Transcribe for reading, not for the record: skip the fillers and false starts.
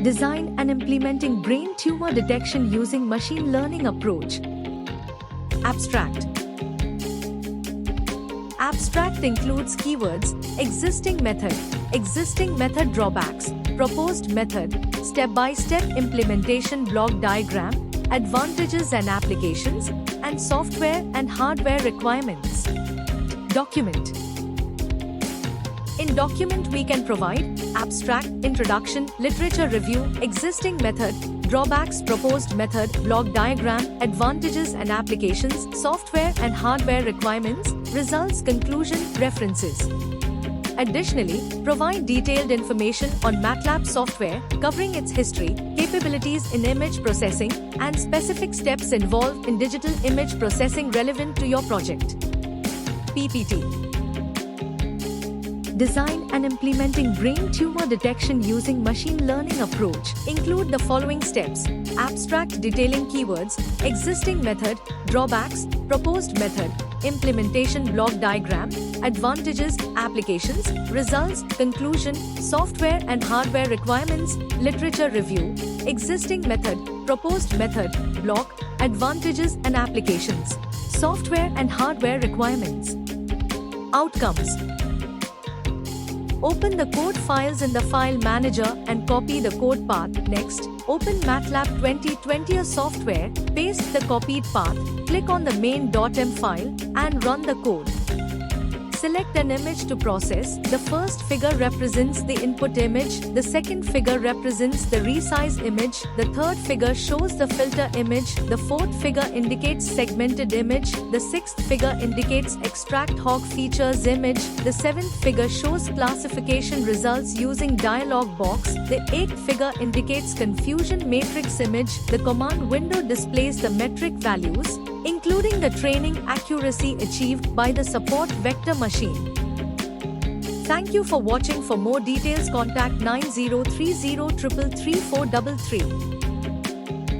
Design and implementing brain tumor detection using machine learning approach. Abstract. Abstract includes keywords, existing method drawbacks, proposed method, step-by-step implementation block diagram, advantages and applications, and software and hardware requirements. Document. In document we can provide abstract, introduction, literature review, existing method, drawbacks, proposed method, block diagram, advantages and applications, software and hardware requirements, results, conclusion, references. Additionally, provide detailed information on Matlab software, covering its history, capabilities in image processing, and specific steps involved in digital image processing relevant to your project. PPT. Design and implementing brain tumor detection using machine learning approach include the following steps: abstract detailing keywords, existing method, drawbacks, proposed method, implementation block diagram, advantages, applications, results, conclusion, software and hardware requirements, literature review, existing method, proposed method, block, advantages and applications, software and hardware requirements. Outcomes. Open the code files in the file manager and copy the code path. Next, open Matlab 2020 software, paste the copied path, click on the main.m file, and run the code. Select an image to process. The first figure represents the input image, the second figure represents the resize image, the third figure shows the filter image, the fourth figure indicates segmented image, the sixth figure indicates extract hog features image, the seventh figure shows classification results using dialog box, the eighth figure indicates confusion matrix image, the command window displays the metric values, including the training accuracy achieved by the support vector machine. Thank you for watching. For more details contact 9030 333 433.